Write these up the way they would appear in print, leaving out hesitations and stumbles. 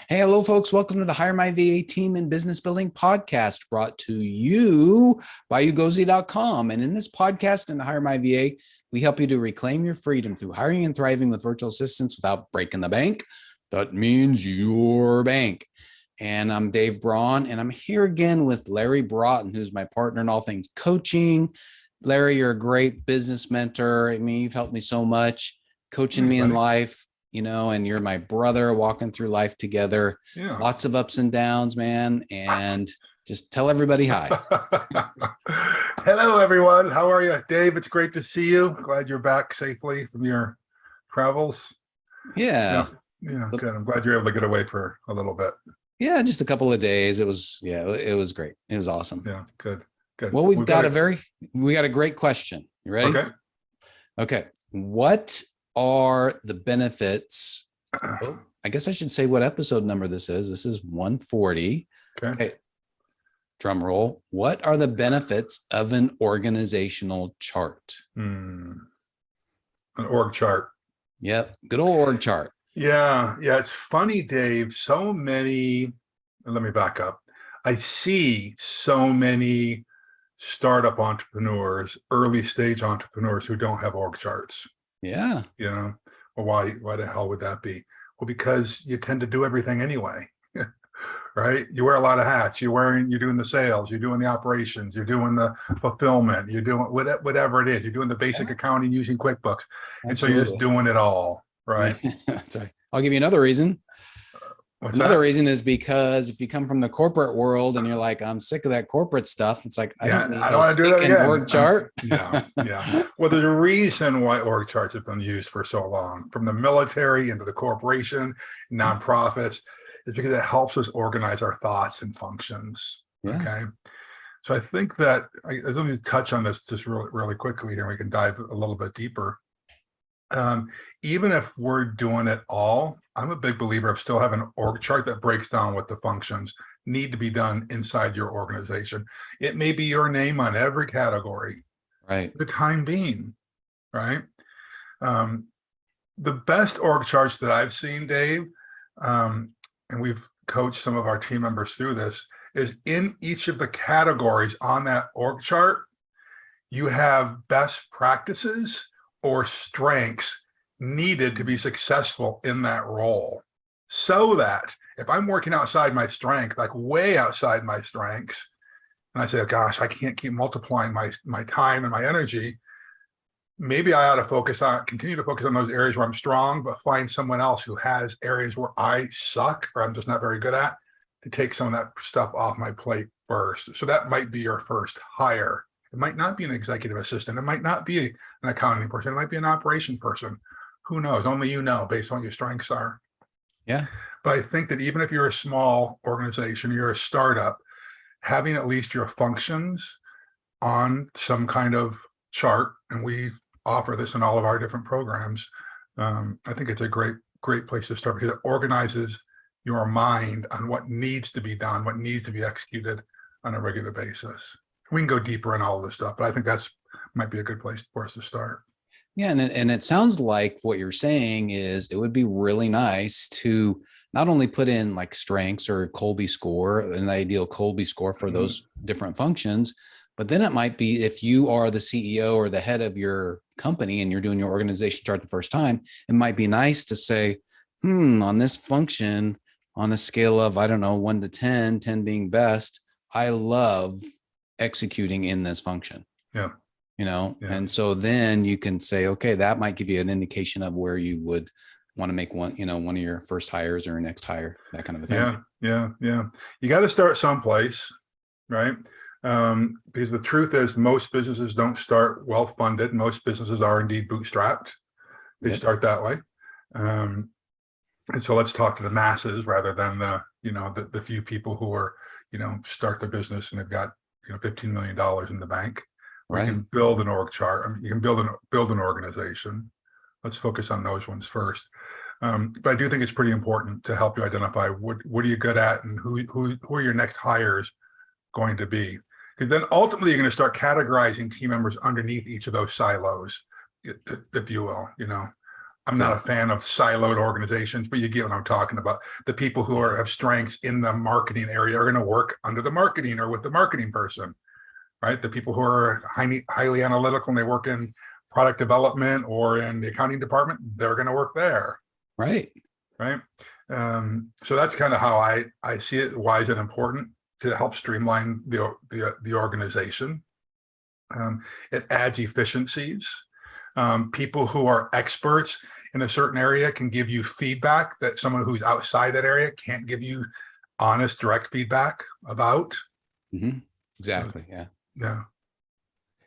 Hey, hello, folks. Welcome to the HireMyVA Team and Business Building Podcast, brought to you by ugozi.com. And in this podcast and HireMyVA, we help you to reclaim your freedom through hiring and thriving with virtual assistants without breaking the bank. That means your bank. And I'm Dave Braun, and I'm here again with Larry Broughton, who's my partner in all things coaching. Larry, you're a great business mentor. I mean, you've helped me so much, coaching me in life. And you're my brother, walking through life together. Yeah. Lots of ups and downs, man. And just tell everybody hi. Hello, everyone. How are you? Dave, it's great to see you. Glad you're back safely from your travels. Yeah, good. I'm glad you're able to get away for a little bit. Yeah, just a couple of days. It was great. It was awesome. Yeah, good. Well, we got a great question. You ready? Okay. What are the benefits? I guess I should say what episode number this is. This is 140. Okay. Drum roll. What are the benefits of an organizational chart? An org chart. Yep. Good old org chart. Yeah. It's funny, Dave. So many, let me back up. I see so many startup entrepreneurs, early stage entrepreneurs who don't have org charts. Yeah. Well, why the hell would that be? Well, because you tend to do everything anyway, right? You wear a lot of hats. You're doing the sales, you're doing the operations, you're doing the fulfillment, you're doing whatever it is. You're doing the basic accounting using QuickBooks. Absolutely. And so you're just doing it all, right? That's right. I'll give you another reason. Another reason is because if you come from the corporate world and you're like, I'm sick of that corporate stuff, it's like, I don't want to do that again. Org chart. Yeah. Well, there's a reason why org charts have been used for so long, from the military into the corporation, nonprofits, is because it helps us organize our thoughts and functions. Yeah. Okay. So I think that let me touch on this just really quickly here. We can dive a little bit deeper. Even if we're doing it all, I'm a big believer of still having an org chart that breaks down what the functions need to be done inside your organization. It may be your name on every category, right? For the time being, right? The best org charts that I've seen, Dave, and we've coached some of our team members through this, is in each of the categories on that org chart, you have best practices or strengths needed to be successful in that role, so that if I'm working outside my strength, like way outside my strengths, and I say, gosh, I can't keep multiplying my time and my energy, maybe I ought to continue to focus on those areas where I'm strong, but find someone else who has areas where I suck or I'm just not very good at, to take some of that stuff off my plate first. So that might be your first hire. It might not be an executive assistant. It might not be an accounting person. It might be an operation person. Who knows? Only you know based on what your strengths are. Yeah. But I think that even if you're a small organization, you're a startup, having at least your functions on some kind of chart, and we offer this in all of our different programs, I think it's a great place to start, because it organizes your mind on what needs to be done, what needs to be executed on a regular basis. We can go deeper in all of this stuff, but I think might be a good place for us to start. Yeah, and it sounds like what you're saying is it would be really nice to not only put in like strengths or Colby score, an ideal Colby score for those different functions, but then it might be, if you are the CEO or the head of your company and you're doing your organization chart the first time, it might be nice to say, on this function, on a scale of, 1 to 10, 10 being best, I love executing in this function. Yeah. And so then you can say, okay, that might give you an indication of where you would want to make one of your first hires or next hire, that kind of a thing. Yeah. You got to start someplace, right? Because the truth is, most businesses don't start well-funded. Most businesses are indeed bootstrapped. They start that way. And so let's talk to the masses rather than the few people who are, start their business and they've got, $15 million in the bank. Right. You can build an org chart. You can build an organization. Let's focus on those ones first. But I do think it's pretty important to help you identify what are you good at and who are your next hires going to be. Because then ultimately you're going to start categorizing team members underneath each of those silos, if you will. I'm not a fan of siloed organizations, but you get what I'm talking about. The people who have strengths in the marketing area are going to work under the marketing or with the marketing person, right? The people who are highly analytical and they work in product development or in the accounting department, they're going to work there. Right. Right. So that's kind of how I see it. Why is it important to help streamline the organization? It adds efficiencies. People who are experts in a certain area can give you feedback that someone who's outside that area can't give you honest, direct feedback about. Mm-hmm. Exactly. Yeah. Yeah.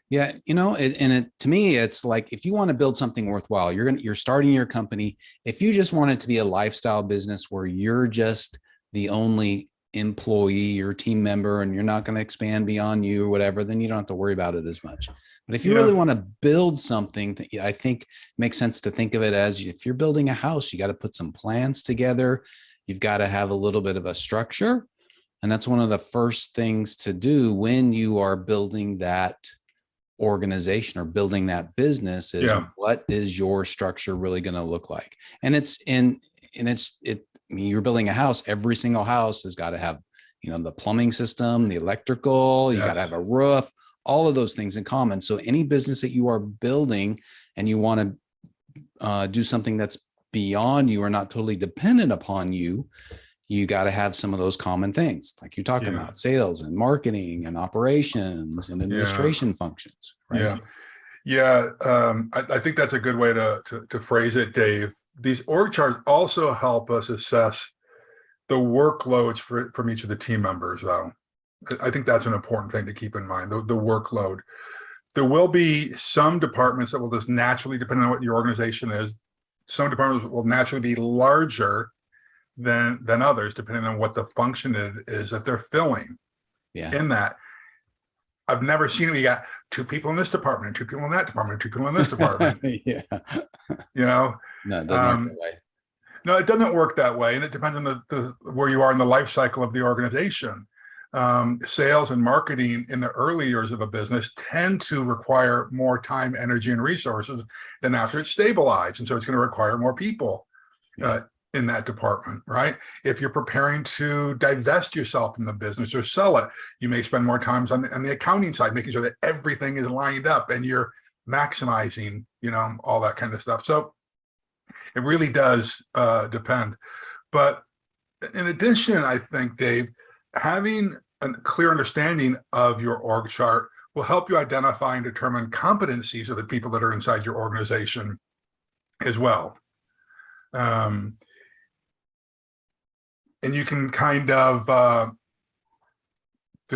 Yeah. To me, it's like, if you want to build something worthwhile, you're starting your company. If you just want it to be a lifestyle business where you're just the only employee or team member and you're not going to expand beyond you or whatever, then you don't have to worry about it as much. But if you really want to build something, that I think makes sense to think of it as, if you're building a house, you got to put some plans together. You've got to have a little bit of a structure. And that's one of the first things to do when you are building that organization or building that business is, what is your structure really going to look like? And you're building a house. Every single house has got to have, the plumbing system, the electrical, you got to have a roof, all of those things in common. So any business that you are building and you want to do something that's beyond you or not totally dependent upon you, you got to have some of those common things, like you're talking about sales and marketing and operations and administration functions. Right. I think that's a good way to phrase it, Dave. These org charts also help us assess the workloads from each of the team members, though. I think that's an important thing to keep in mind, the workload. There will be some departments that will just naturally, depending on what your organization is, some departments will naturally be larger than others, depending on what the function is that they're filling. In that, I've never seen it. You got 2 people in this department, 2 people in that department, 2 people in this department. No, it doesn't work that way. No, it doesn't work that way, and it depends on the where you are in the life cycle of the organization. Sales and marketing in the early years of a business tend to require more time, energy, and resources than after it's stabilized, and so it's going to require more people in that department, right? If you're preparing to divest yourself from the business or sell it, you may spend more time on the accounting side, making sure that everything is lined up and you're maximizing, all that kind of stuff. So it really does depend. But in addition, I think, Dave, having a clear understanding of your org chart will help you identify and determine competencies of the people that are inside your organization as well. And you can kind of, the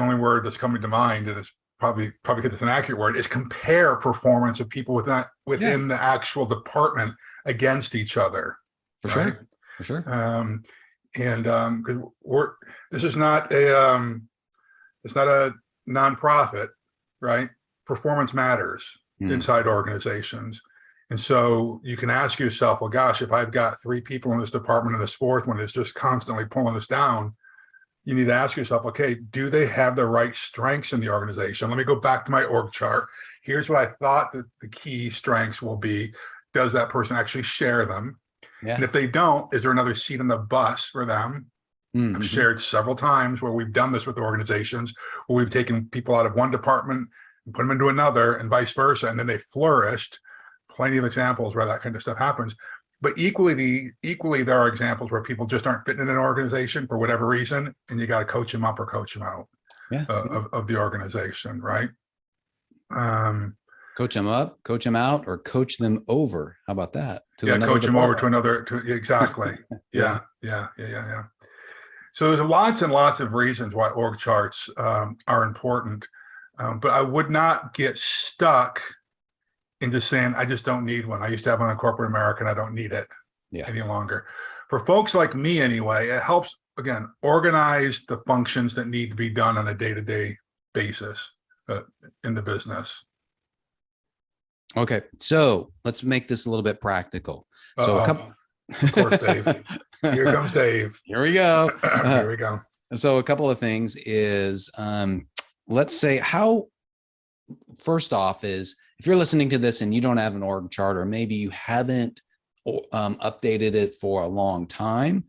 only word that's coming to mind, and it's probably because it's an accurate word, is compare performance of people within the actual department against each other. For sure. Because this is not it's not a nonprofit, right? Performance matters inside organizations. And so you can ask yourself, well, gosh, if I've got 3 people in this department and this 4th one is just constantly pulling us down, you need to ask yourself, okay, do they have the right strengths in the organization? Let me go back to my org chart. Here's what I thought that the key strengths will be. Does that person actually share them? And if they don't, is there another seat on the bus for them? I've shared several times where we've done this with organizations, where we've taken people out of one department and put them into another and vice versa, and then they flourished. Plenty of examples where that kind of stuff happens. But equally, there are examples where people just aren't fitting in an organization for whatever reason, and you got to coach them up or coach them out of the organization, right? Coach them up, coach them out, or coach them over. How about that? Coach them over to another. Exactly. Yeah. So there's lots and lots of reasons why org charts are important, but I would not get stuck into saying, I just don't need one. I used to have one in corporate America and I don't need it any longer. For folks like me anyway, it helps, again, organize the functions that need to be done on a day-to-day basis in the business. Okay, so let's make this a little bit practical. So of course, Dave. Here comes Dave. Here we go. Here we go. So a couple of things is, let's say first off is, if you're listening to this and you don't have an org chart, or maybe you haven't updated it for a long time.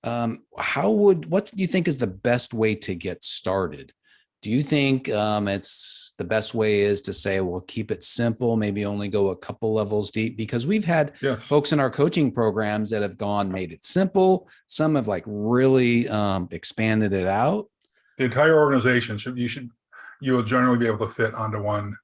What do you think is the best way to get started? Do you think it's the best way is to say, well, keep it simple, maybe only go a couple levels deep? Because we've had folks in our coaching programs that have made it simple. Some have like really expanded it out. The entire organization you will generally be able to fit onto one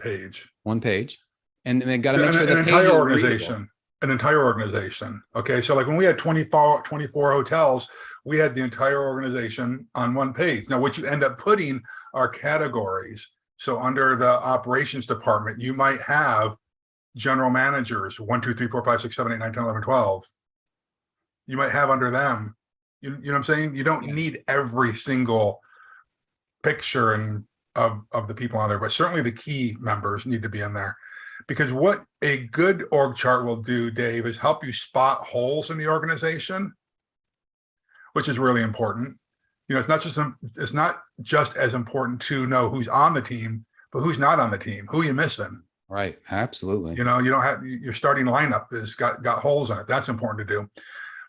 page. One page. And they got to make sure an entire organization. Okay. So like when we had 24 hotels, we had the entire organization on one page. Now, what you end up putting are categories. So under the operations department, you might have general managers, 1, 2, 3, 4, 5, 6, 7, 8, 9, 10, 11, 12. You might have under them, you know what I'm saying? You don't need every single picture of the people on there, but certainly the key members need to be in there. Because what a good org chart will do, Dave, is help you spot holes in the organization, which is really important. You know, it's not just as important to know who's on the team, but who's not on the team, who you missing. Right. Absolutely. You know, you don't have your starting lineup has got holes in it. That's important to do.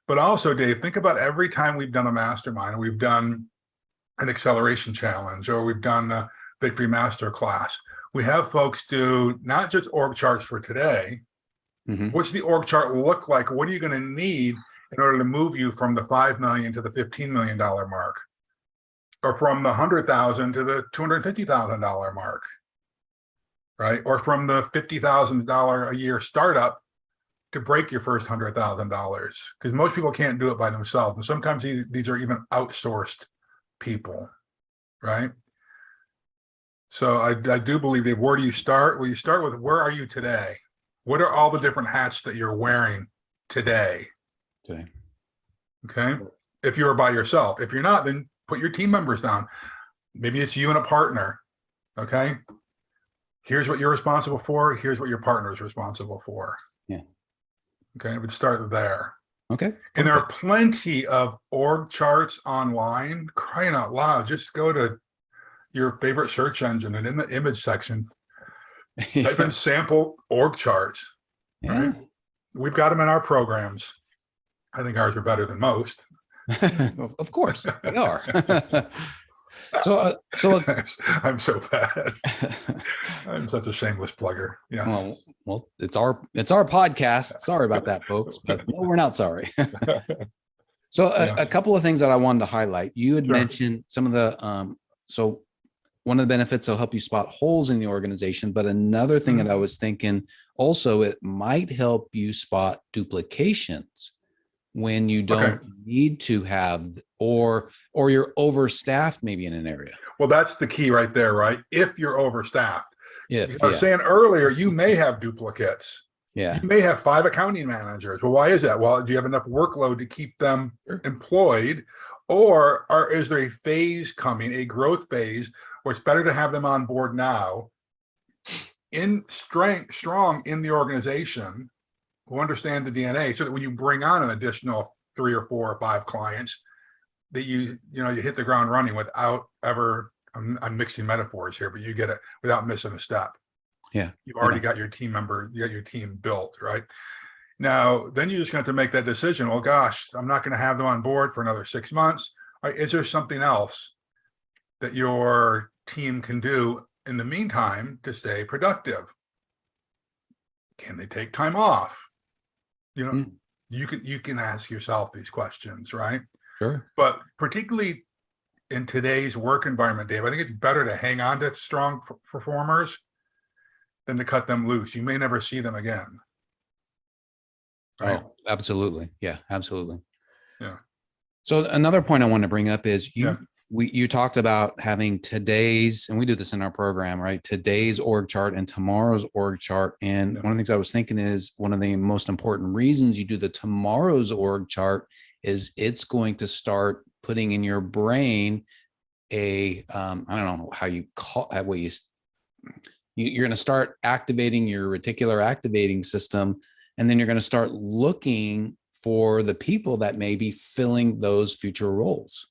But also, Dave, think about every time we've done a mastermind, or we've done an acceleration challenge, or we've done a Victory Master class. We have folks do not just org charts for today. Mm-hmm. What's the org chart look like? What are you going to need in order to move you from the $5 million to the $15 million mark, or from the $100,000 to the $250,000 mark, right? Or from the $50,000 a year startup to break your first $100,000, because most people can't do it by themselves. And sometimes these are even outsourced people, right? So I do believe, Dave, where do you start? Well, you start with, where are you today? What are all the different hats that you're wearing today? Okay. If you're by yourself. If you're not, then put your team members down. Maybe it's you and a partner. Okay. Here's what you're responsible for. Here's what your partner is responsible for. Yeah. Okay. I would start there. Okay. And there are plenty of org charts online. Crying out loud. Just go to your favorite search engine, and in the image section, type in sample org charts. Right? We've got them in our programs. I think ours are better than most. Of course, they are. So I'm so bad. I'm such a shameless plugger. Yeah. Well, it's our podcast. Sorry about that, folks, but no, we're not sorry. So a couple of things that I wanted to highlight. You had mentioned some of the so one of the benefits will help you spot holes in the organization, but another thing that I was thinking also, it might help you spot duplications when you don't need to have, or you're overstaffed maybe in an area. Well, that's the key right there, right? If you're overstaffed. I was Yeah. saying earlier, you may have duplicates. Yeah. You may have 5 accounting managers. Well, why is that? Well, do you have enough workload to keep them employed? Or is there a phase coming, a growth phase, where it's better to have them on board now, strong in the organization, who understand the DNA, so that when you bring on an additional 3 or 4 or 5 clients, that you hit the ground running without ever, I'm mixing metaphors here, but you get it without missing a step. Yeah. You've already got your team member, you got your team built, right? Now, then you're just going to have to make that decision. Well, gosh, I'm not going to have them on board for another 6 months. Right? Is there something else that your team can do in the meantime to stay productive? Can they take time off? You can ask yourself these questions, right? Sure. But particularly in today's work environment, Dave, I think it's better to hang on to strong performers than to cut them loose. You may never see them again. Right? Oh, absolutely. Yeah, absolutely. Yeah. So another point I want to bring up is you talked about having today's, and we do this in our program, right? Today's org chart and tomorrow's org chart. And one of the things I was thinking is, one of the most important reasons you do the tomorrow's org chart is it's going to start putting in your brain I don't know how you call that, way you're going to start activating your reticular activating system, and then you're going to start looking for the people that may be filling those future roles.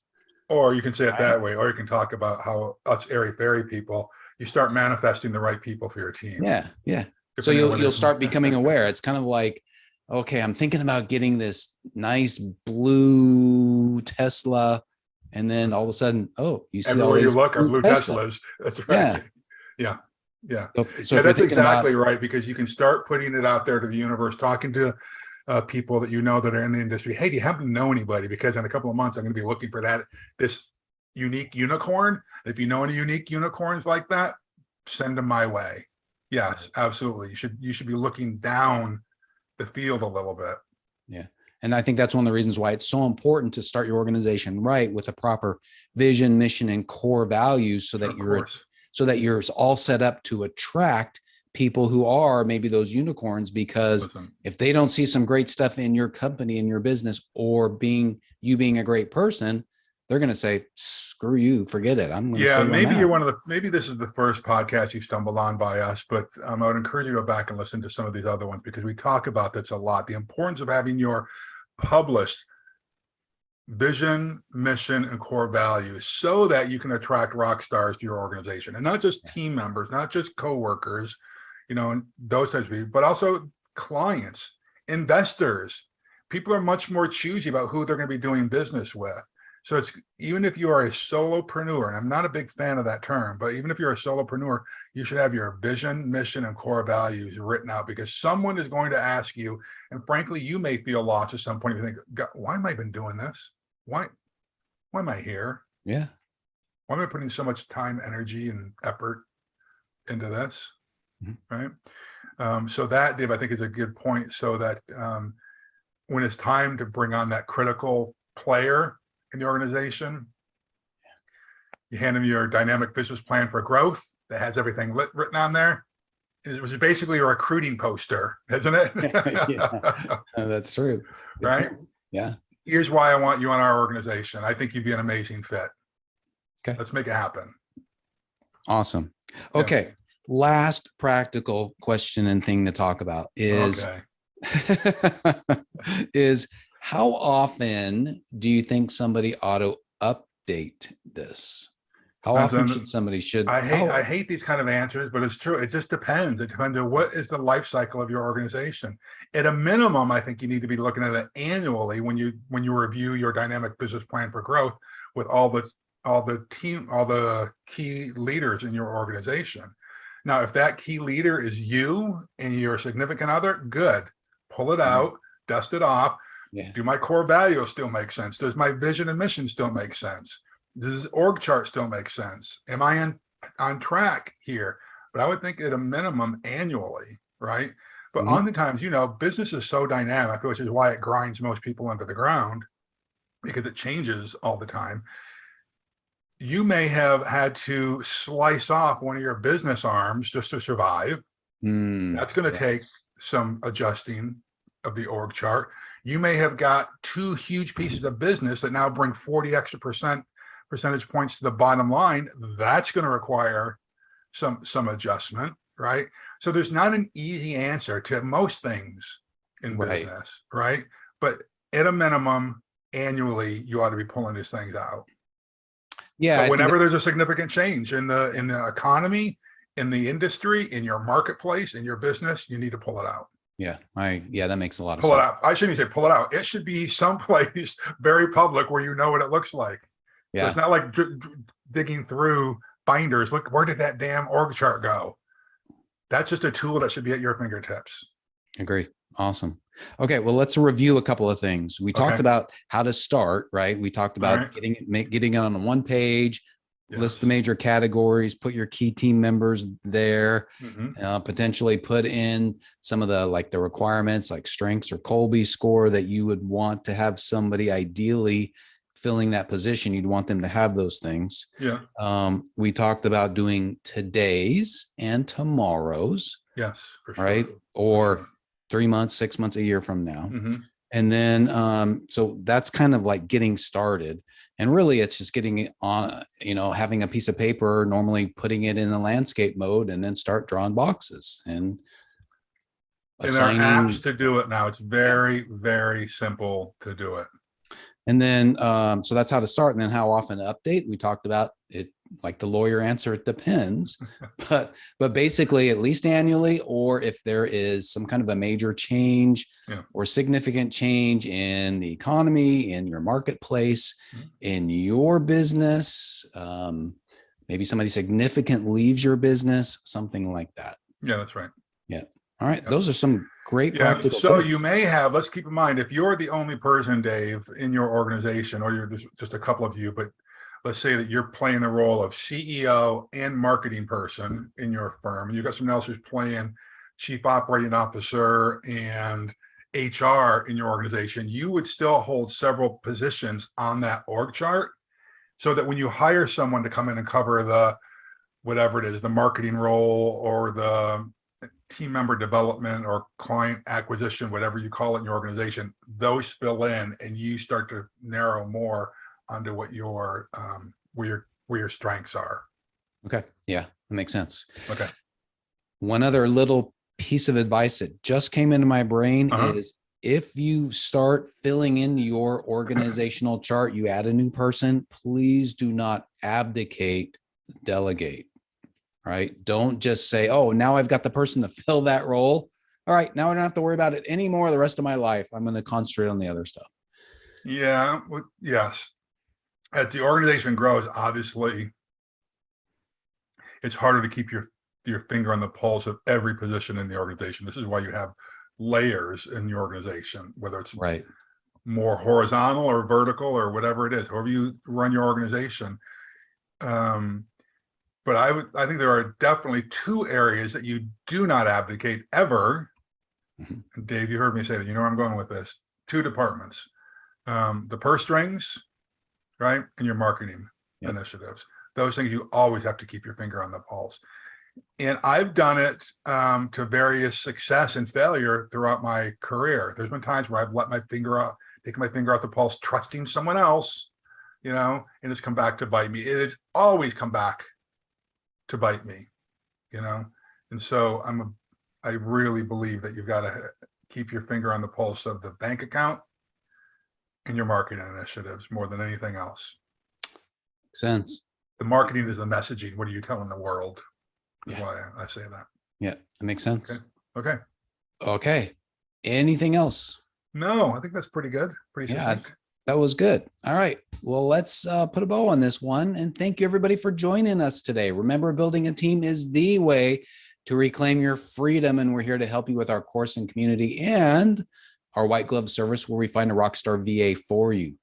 Or you can say it that way, or you can talk about how us airy-fairy people, you start manifesting the right people for your team. Yeah. So you'll start becoming aware. It's kind of like okay, I'm thinking about getting this nice blue Tesla. And then all of a sudden, oh, you see all Everywhere you these look are blue blue Teslas. Teslas. That's Yeah. right. Yeah. Yeah. So Yeah, if you're that's thinking about, exactly right, because you can start putting it out there to the universe, talking to people that you know that are in the industry. Hey, do you happen to know anybody? Because in a couple of months, I'm going to be looking for this unique unicorn. If you know any unique unicorns like that, send them my way. Yes, absolutely. You should be looking down the field a little bit. yeah. And I think that's one of the reasons why it's so important to start your organization right with a proper vision, mission, and core values so that Of course. you're all set up to attract people who are maybe those unicorns, because Listen, if they don't see some great stuff in your company, in your business, or being a great person, they're going to say, screw you, forget it. I'm going to yeah, stay where I'm at. maybe this is the first podcast you stumbled on by us, but I would encourage you to go back and listen to some of these other ones, because we talk about this a lot. The importance of having your published vision, mission, and core values so that you can attract rock stars to your organization, and not just team members, not just coworkers, and those types of people, but also clients, investors. People are much more choosy about who they're going to be doing business with. So it's, even if you are a solopreneur, and I'm not a big fan of that term, but even if you're a solopreneur, you should have your vision, mission, and core values written out, because someone is going to ask you, and frankly, you may feel lost at some point. You think, God, why am I even doing this? Why am I here? Yeah. Why am I putting so much time, energy, and effort into this? Right. So that, Dave, I think is a good point. So that when it's time to bring on that critical player in the organization, you hand them your dynamic business plan for growth that has everything written on there. It was basically a recruiting poster, isn't it? Yeah, that's true. Good Right. point. Yeah. Here's why I want you on our organization. I think you'd be an amazing fit. Okay. Let's make it happen. Awesome. Okay. Yeah. Last practical question and thing to talk about is, is how often do you think somebody ought to update this? How often should somebody I hate these kind of answers, but it's true. It just depends. It depends on what is the life cycle of your organization. At a minimum, I think you need to be looking at it annually when you review your dynamic business plan for growth with all the key leaders in your organization. Now, if that key leader is you and your significant other, good. Pull it out, dust it off. Yeah. Do my core values still make sense? Does my vision and mission still make sense? Does org chart still make sense? Am I on track here? But I would think at a minimum annually, right? But oftentimes, business is so dynamic, which is why it grinds most people into the ground, because it changes all the time. You may have had to slice off one of your business arms just to survive. That's going to take some adjusting of the org chart. You may have got two huge pieces of business that now bring 40 extra percentage points to the bottom line. That's going to require some adjustment, right? So there's not an easy answer to most things in business, right? But at a minimum, annually, you ought to be pulling these things out. Yeah. But whenever there's a significant change in the economy, in the industry, in your marketplace, in your business, you need to pull it out. Yeah, that makes a lot of sense. Pull it out. I shouldn't say pull it out. It should be someplace very public where you know what it looks like. Yeah. So it's not like digging through binders. Look, where did that damn org chart go? That's just a tool that should be at your fingertips. Agree. Awesome. Okay, well, let's review a couple of things. We talked about how to start, right? We talked about getting it on one page, list the major categories, put your key team members there, potentially put in some of the requirements like strengths or Colby score that you would want to have somebody ideally filling that position. You'd want them to have those things. Yeah. We talked about doing today's and tomorrow's. Yes, for sure. Right. Or 3 months, 6 months, a year from now. And then, so that's kind of like getting started. And really it's just getting it on, having a piece of paper, normally putting it in a landscape mode, and then start drawing boxes and assigning. And there are apps to do it now. It's very, very simple to do it. And then, so that's how to start. And then how often to update. We talked about it. like the lawyer answer, it depends, but basically at least annually, or if there is some kind of a major change or significant change in the economy, in your marketplace, in your business, maybe somebody significant leaves your business, something like that. Yeah, that's right. Yeah. All right. Those are some great practical So tips. you may have, let's keep in mind, if you're the only person, Dave, in your organization, or you're just a couple of you, but let's say that you're playing the role of CEO and marketing person in your firm, and you've got someone else who's playing chief operating officer and HR in your organization, you would still hold several positions on that org chart, so that when you hire someone to come in and cover the, whatever it is, the marketing role or the team member development or client acquisition, whatever you call it in your organization, those fill in and you start to narrow more onto what your where your strengths are. Okay. Yeah, that makes sense. Okay. One other little piece of advice that just came into my brain is, if you start filling in your organizational chart, you add a new person, please do not abdicate, delegate, right? Don't just say, oh, now I've got the person to fill that role. All right, now I don't have to worry about it anymore the rest of my life. I'm going to concentrate on the other stuff. Yeah. Yes. As the organization grows, obviously, it's harder to keep your finger on the pulse of every position in the organization. This is why you have layers in your organization, whether it's more horizontal or vertical or whatever it is, however you run your organization. But I think there are definitely two areas that you do not abdicate ever. Dave, you heard me say that. You know where I'm going with this. Two departments, the purse strings, right, and your marketing initiatives. Those things you always have to keep your finger on the pulse. And I've done it to various success and failure throughout my career. There's been times where I've let my finger out, taken my finger off the pulse, trusting someone else, and it's come back to bite me. It has always come back to bite me, And so I really believe that you've got to keep your finger on the pulse of the bank account and your marketing initiatives more than anything else. Makes sense. The marketing is the messaging. What are you telling the world? That's why I say that. Yeah, that makes sense. Okay. Anything else? No, I think that's pretty good. Pretty succinct. That was good. All right. Well, let's put a bow on this one. And thank you, everybody, for joining us today. Remember, building a team is the way to reclaim your freedom. And we're here to help you with our course and community and our white glove service, where we find a rockstar VA for you.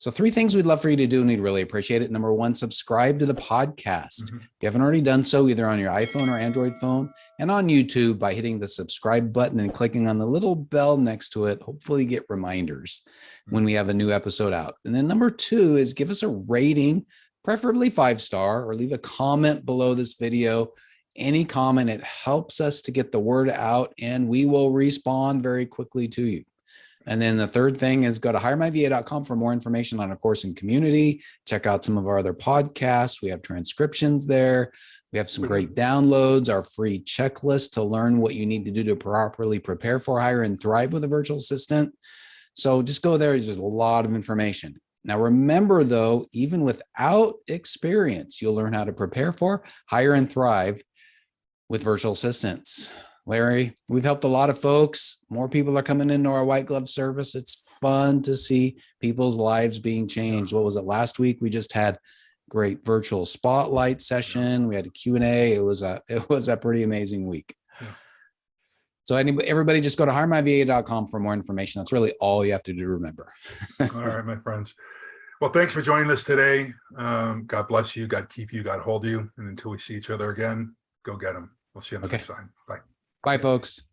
So 3 things we'd love for you to do, and we'd really appreciate it. Number 1, subscribe to the podcast. If you haven't already done so, either on your iPhone or Android phone, and on YouTube by hitting the subscribe button and clicking on the little bell next to it. Hopefully you get reminders when we have a new episode out. And then number 2 is give us a rating, preferably 5-star, or leave a comment below this video. Any comment, it helps us to get the word out, and we will respond very quickly to you. And then the third thing is go to HireMyVA.com for more information on our course and community. Check out some of our other podcasts. We have transcriptions there. We have some great downloads, our free checklist to learn what you need to do to properly prepare for, hire, and thrive with a virtual assistant. So just go there. There's a lot of information. Now, remember, though, even without experience, you'll learn how to prepare for, hire, and thrive with virtual assistants. Larry, we've helped a lot of folks. More people are coming into our white glove service. It's fun to see people's lives being changed. What was it? Last week, we just had great virtual spotlight session. We had a Q&A. It was a pretty amazing week. So everybody just go to HireMyVA.com for more information. That's really all you have to do to remember. All right, my friends. Well, thanks for joining us today. God bless you. God keep you. God hold you. And until we see each other again, go get them. We'll see you on the next time. Bye. Bye, folks.